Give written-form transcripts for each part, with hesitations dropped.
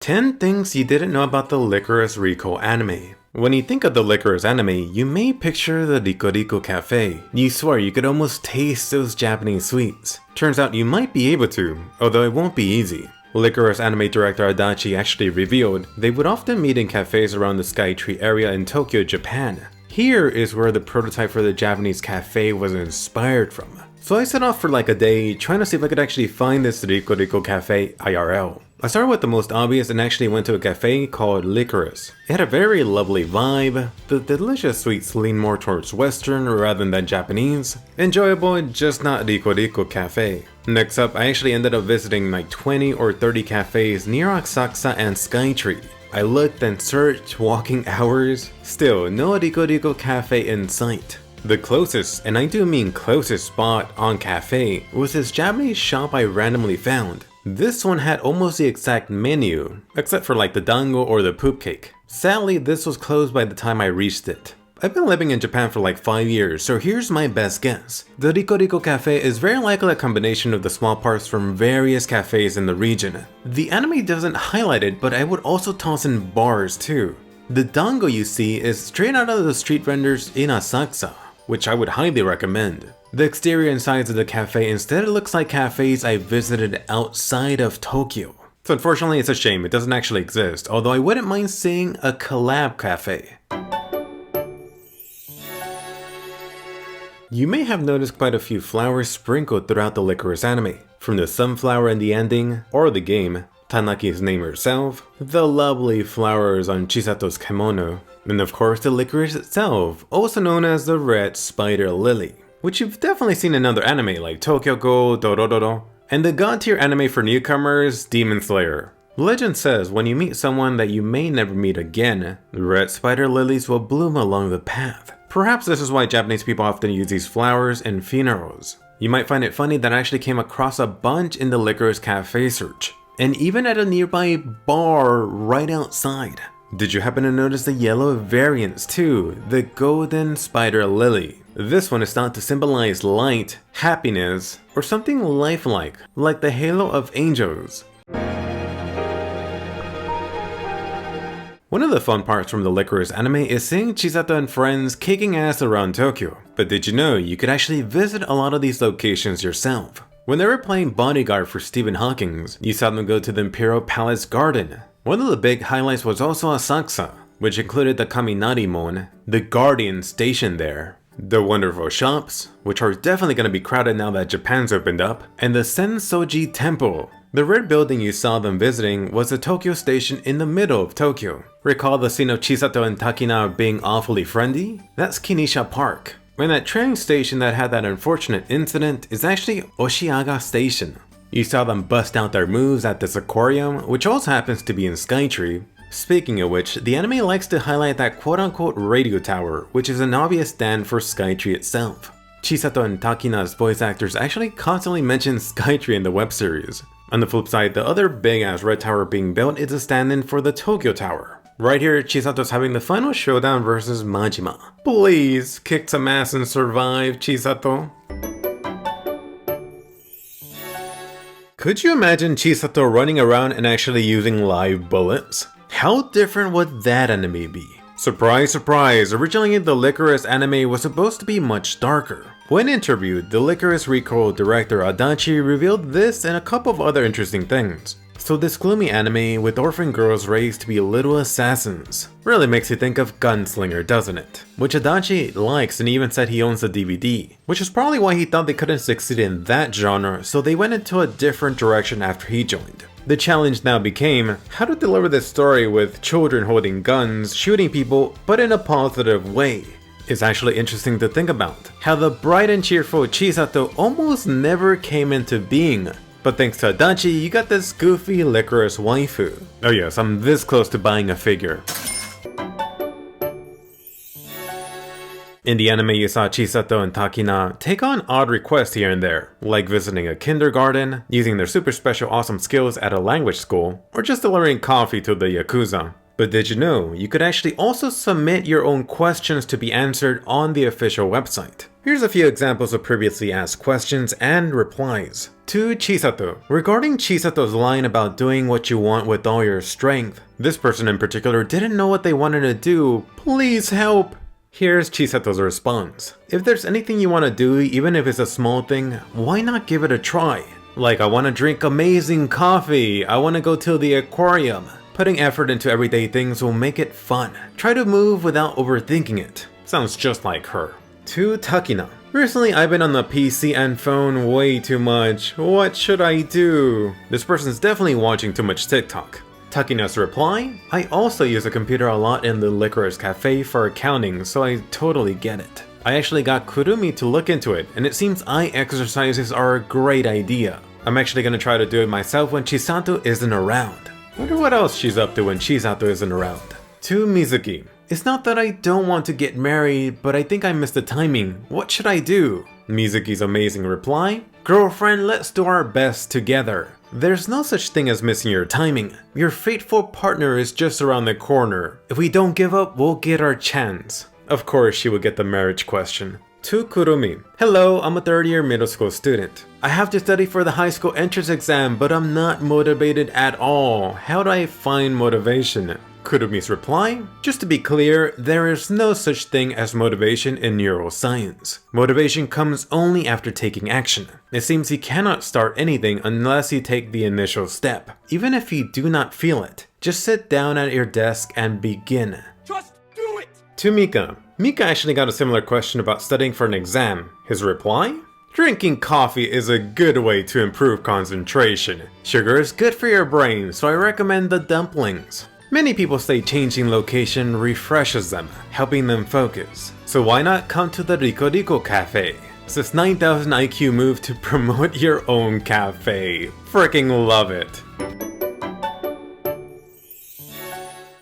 10 things you didn't know about the Lycoris Recoil anime. When you think of the Lycoris anime, you may picture the Rico Rico Cafe. You swear you could almost taste those Japanese sweets. Turns out you might be able to, although it won't be easy. Lycoris anime director Adachi actually revealed they would often meet in cafes around the Skytree area in Tokyo, Japan. Here is where the prototype for the Japanese cafe was inspired from. So I set off for like a day trying to see if I could actually find this Rico Rico Cafe IRL. I started with the most obvious and actually went to a cafe called Lycoris. It had a very lovely vibe. The delicious sweets lean more towards Western rather than Japanese. Enjoyable, just not Rico Rico Cafe. Next up, I actually ended up visiting like 20 or 30 cafes near Asakusa and Skytree. I looked and searched, walking hours. Still, no Rico Rico Cafe in sight. The closest, and I do mean closest spot on cafe, was this Japanese shop I randomly found. This one had almost the exact menu, except for like the dango or the poop cake. Sadly, this was closed by the time I reached it. I've been living in Japan for like 5 years, so here's my best guess. The Rico Rico Cafe is very likely a combination of the small parts from various cafes in the region. The anime doesn't highlight it, but I would also toss in bars too. The dango you see is straight out of the street vendors in Asakusa, which I would highly recommend. The exterior and sides of the cafe instead looks like cafes I visited outside of Tokyo. So unfortunately it's a shame it doesn't actually exist, although I wouldn't mind seeing a collab cafe. You may have noticed quite a few flowers sprinkled throughout the Lycoris anime, from the sunflower in the ending, or the game, Tanaki's name herself, the lovely flowers on Chisato's kimono, and of course the licorice itself, also known as the red spider lily, which you've definitely seen in other anime like Tokyo Ghoul, Dororo, and the god tier anime for newcomers, Demon Slayer. Legend says when you meet someone that you may never meet again, the red spider lilies will bloom along the path. Perhaps this is why Japanese people often use these flowers in funerals. You might find it funny that I actually came across a bunch in the Lycoris Cafe search, and even at a nearby bar right outside. Did you happen to notice the yellow variants too, the golden spider lily? This one is thought to symbolize light, happiness, or something lifelike, like the halo of angels. One of the fun parts from the Lycoris anime is seeing Chisato and friends kicking ass around Tokyo. But did you know you could actually visit a lot of these locations yourself? When they were playing bodyguard for Stephen Hawking, you saw them go to the Imperial Palace Garden. One of the big highlights was also Asakusa, which included the Kaminarimon, the Guardian station there, the wonderful shops, which are definitely going to be crowded now that Japan's opened up, and the Sensoji Temple. The red building you saw them visiting was the Tokyo station in the middle of Tokyo. Recall the scene of Chisato and Takina being awfully friendly? That's Kinisha Park. And that train station that had that unfortunate incident is actually Oshiaga Station. You saw them bust out their moves at this aquarium, which also happens to be in Skytree. Speaking of which, the anime likes to highlight that quote-unquote radio tower, which is an obvious stand for Skytree itself. Chisato and Takina's voice actors actually constantly mention Skytree in the web series. On the flip side, the other big-ass red tower being built is a stand-in for the Tokyo Tower. Right here, Chisato's having the final showdown versus Majima. Please, kick some ass and survive, Chisato. Could you imagine Chisato running around and actually using live bullets? How different would that anime be? Surprise, surprise, originally the Lycoris anime was supposed to be much darker. When interviewed, the Lycoris Recoil director Adachi revealed this and a couple of other interesting things. So this gloomy anime with orphan girls raised to be little assassins really makes you think of Gunslinger, doesn't it? Which Adachi likes and even said he owns the DVD, which is probably why he thought they couldn't succeed in that genre, so they went into a different direction after he joined. The challenge now became how to deliver this story with children holding guns, shooting people, but in a positive way. It's actually interesting to think about how the bright and cheerful Chisato almost never came into being. But thanks to Adachi, you got this goofy Lycoris waifu. Oh yes, I'm this close to buying a figure. In the anime, you saw Chisato and Takina take on odd requests here and there, like visiting a kindergarten, using their super special awesome skills at a language school, or just delivering coffee to the Yakuza. But did you know, you could actually also submit your own questions to be answered on the official website. Here's a few examples of previously asked questions and replies. To Chisato. Regarding Chisato's line about doing what you want with all your strength, this person in particular didn't know what they wanted to do. Please help! Here's Chisato's response. If there's anything you want to do, even if it's a small thing, why not give it a try? Like, I want to drink amazing coffee, I want to go to the aquarium. Putting effort into everyday things will make it fun. Try to move without overthinking it. Sounds just like her. To Takina. Recently I've been on the PC and phone way too much. What should I do? This person's definitely watching too much TikTok. Takina's reply? I also use a computer a lot in the Lycoris Cafe for accounting, so I totally get it. I actually got Kurumi to look into it, and it seems eye exercises are a great idea. I'm actually gonna try to do it myself when Chisato isn't around. Wonder what else she's up to when Chisato isn't around. To Mizuki. It's not that I don't want to get married, but I think I missed the timing. What should I do? Mizuki's amazing reply. Girlfriend, let's do our best together. There's no such thing as missing your timing. Your fateful partner is just around the corner. If we don't give up, we'll get our chance. Of course, she would get the marriage question. To Kurumi. Hello, I'm a third-year middle school student. I have to study for the high school entrance exam, but I'm not motivated at all. How do I find motivation? Kurumi's reply? Just to be clear, there is no such thing as motivation in neuroscience. Motivation comes only after taking action. It seems you cannot start anything unless you take the initial step. Even if you do not feel it, just sit down at your desk and begin. Just do it! To Mika. Mika actually got a similar question about studying for an exam. His reply? Drinking coffee is a good way to improve concentration. Sugar is good for your brain, so I recommend the dumplings. Many people say changing location refreshes them, helping them focus. So why not come to the Rico Rico Cafe? It's this 9,000 IQ move to promote your own cafe. Freaking love it.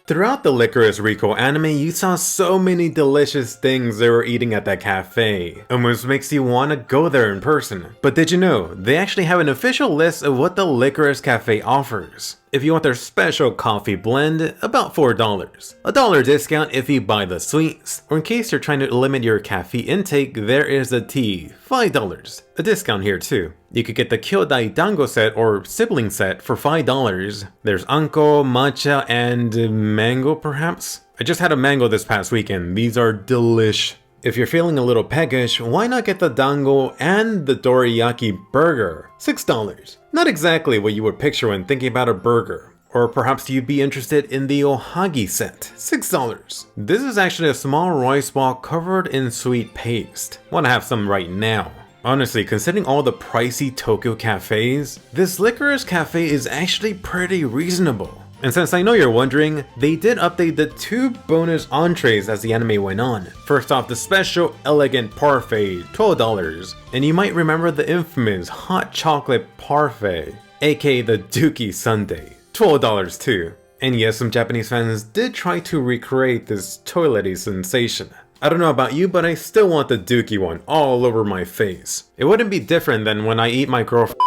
Throughout the Lycoris Recoil anime, you saw so many delicious things they were eating at that cafe. Almost makes you want to go there in person. But did you know, they actually have an official list of what the Lycoris Cafe offers. If you want their special coffee blend, about $4. $1 discount if you buy the sweets. Or in case you're trying to limit your caffeine intake, there is the tea, $5. A discount here too. You could get the Kyodai Dango set or sibling set for $5. There's Anko, Matcha, and mango perhaps? I just had a mango this past weekend. These are delish. If you're feeling a little peckish, why not get the dango and the dorayaki burger? $6. Not exactly what you would picture when thinking about a burger. Or perhaps you'd be interested in the ohagi set, $6. This is actually a small rice ball covered in sweet paste. Want to have some right now. Honestly, considering all the pricey Tokyo cafes, this Lycoris Cafe is actually pretty reasonable. And since I know you're wondering, they did update the 2 bonus entrees as the anime went on. First off, the special elegant parfait, $12. And you might remember the infamous hot chocolate parfait, aka the Dookie Sundae, $12 too. And yes, some Japanese fans did try to recreate this toilety sensation. I don't know about you, but I still want the Dookie one all over my face. It wouldn't be different than when I eat my girlfriend.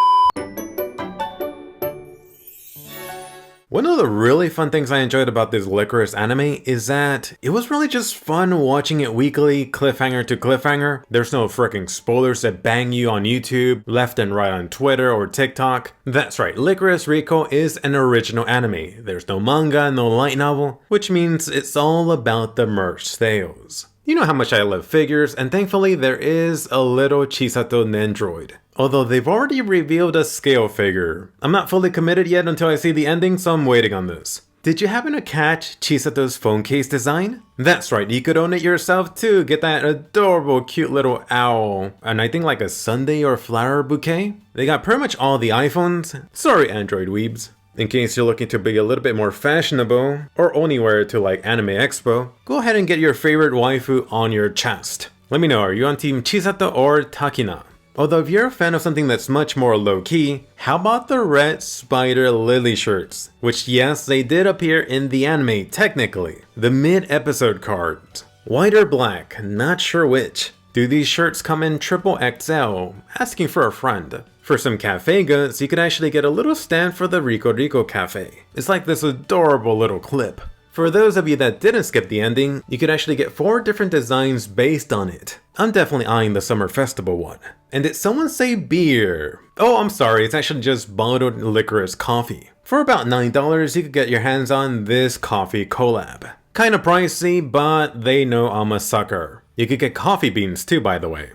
One of the really fun things I enjoyed about this Lycoris anime is that it was really just fun watching it weekly, cliffhanger to cliffhanger. There's no freaking spoilers that bang you on YouTube, left and right on Twitter or TikTok. That's right, Lycoris Recoil is an original anime. There's no manga, no light novel, which means it's all about the merch sales. You know how much I love figures, and thankfully there is a little Chisato Nendroid. Although they've already revealed a scale figure. I'm not fully committed yet until I see the ending, so I'm waiting on this. Did you happen to catch Chisato's phone case design? That's right, you could own it yourself too, get that adorable cute little owl. And I think like a sundae or flower bouquet? They got pretty much all the iPhones. Sorry Android weebs. In case you're looking to be a little bit more fashionable, or only wear it to like Anime Expo, go ahead and get your favorite waifu on your chest. Let me know, are you on team Chisato or Takina? Although if you're a fan of something that's much more low-key, how about the red spider lily shirts? Which yes, they did appear in the anime technically. The mid-episode cards. White or black, not sure which. Do these shirts come in XXL? Asking for a friend. For some cafe goods, you could actually get a little stand for the Rico Rico Cafe. It's like this adorable little clip. For those of you that didn't skip the ending, you could actually get 4 different designs based on it. I'm definitely eyeing the Summer Festival one. And did someone say beer? Oh, I'm sorry, it's actually just bottled Lycoris coffee. For about $9, you could get your hands on this coffee collab. Kinda pricey, but they know I'm a sucker. You could get coffee beans too, by the way.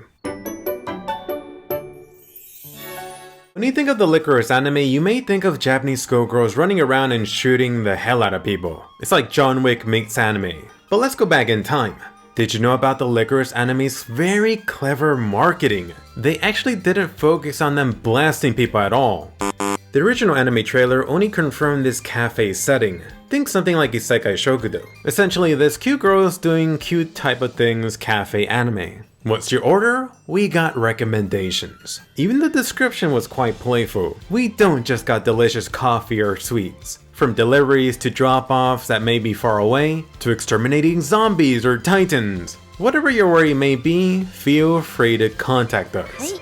When you think of the Lycoris anime, you may think of Japanese schoolgirls running around and shooting the hell out of people. It's like John Wick meets anime. But let's go back in time. Did you know about the Lycoris anime's very clever marketing? They actually didn't focus on them blasting people at all. The original anime trailer only confirmed this cafe setting. Think something like Isekai Shokudo. Essentially, this cute girls doing cute type of things cafe anime. What's your order? We got recommendations. Even the description was quite playful. We don't just got delicious coffee or sweets. From deliveries to drop-offs that may be far away, to exterminating zombies or titans. Whatever your worry may be, feel free to contact us.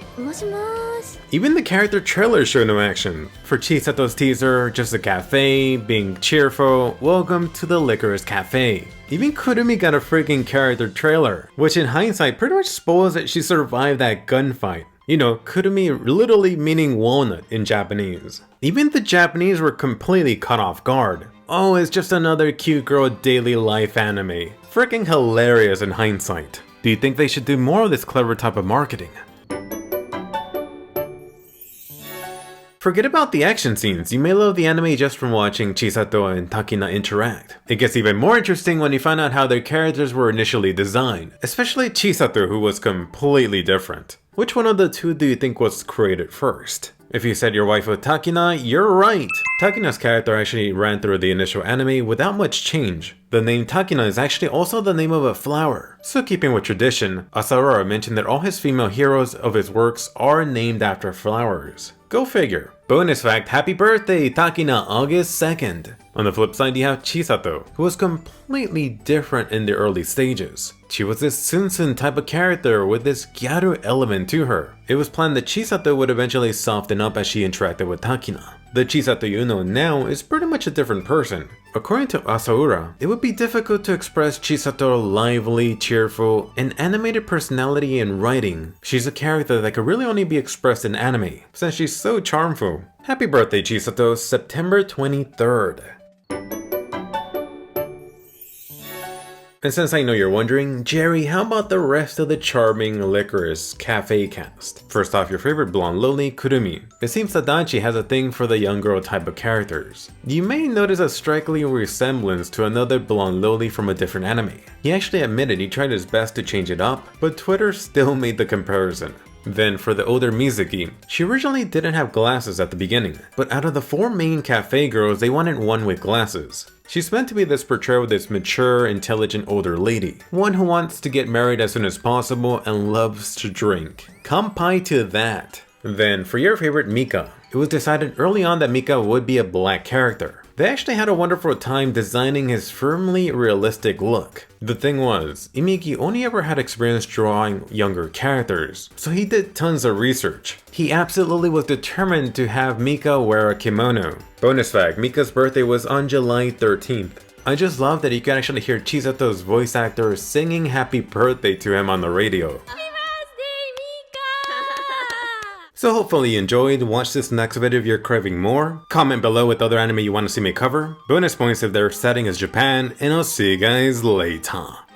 Even the character trailers show no action. For Chisato's teaser, just a cafe, being cheerful, welcome to the Lycoris Cafe. Even Kurumi got a freaking character trailer, which in hindsight pretty much spoils that she survived that gunfight. You know, Kurumi literally meaning walnut in Japanese. Even the Japanese were completely caught off guard. Oh, it's just another cute girl daily life anime. Freaking hilarious in hindsight. Do you think they should do more of this clever type of marketing? Forget about the action scenes, you may love the anime just from watching Chisato and Takina interact. It gets even more interesting when you find out how their characters were initially designed, especially Chisato, who was completely different. Which one of the two do you think was created first? If you said your wife was Takina, you're right! Takina's character actually ran through the initial anime without much change. The name Takina is actually also the name of a flower. So keeping with tradition, Asaura mentioned that all his female heroes of his works are named after flowers. Go figure. Bonus fact, happy birthday Takina, August 2nd. On the flip side, you have Chisato, who was completely different in the early stages. She was this Sunsun type of character with this gyaru element to her. It was planned that Chisato would eventually soften up as she interacted with Takina. The Chisato you know now is pretty much a different person. According to Asaura, it would be difficult to express Chisato's lively, cheerful, and animated personality in writing. She's a character that could really only be expressed in anime, since she's so charmful. Happy birthday Chisato, September 23rd. And since I know you're wondering, Jerry, how about the rest of the charming Lycoris Cafe cast? First off, your favorite blonde loli, Kurumi. It seems Tadachi has a thing for the young girl type of characters. You may notice a striking resemblance to another blonde loli from a different anime. He actually admitted he tried his best to change it up, but Twitter still made the comparison. Then for the older Mizuki, she originally didn't have glasses at the beginning, but out of the 4 main cafe girls, they wanted one with glasses. She's meant to be this portrayal of this mature, intelligent older lady. One who wants to get married as soon as possible and loves to drink. Kampai to that. Then for your favorite Mika, it was decided early on that Mika would be a black character. They actually had a wonderful time designing his firmly realistic look. The thing was, Imiki only ever had experience drawing younger characters, so he did tons of research. He absolutely was determined to have Mika wear a kimono. Bonus fact, Mika's birthday was on July 13th. I just love that you can actually hear Chisato's voice actor singing happy birthday to him on the radio. So hopefully you enjoyed, watch this next video if you're craving more, comment below with other anime you want to see me cover, bonus points if their setting is Japan, and I'll see you guys later.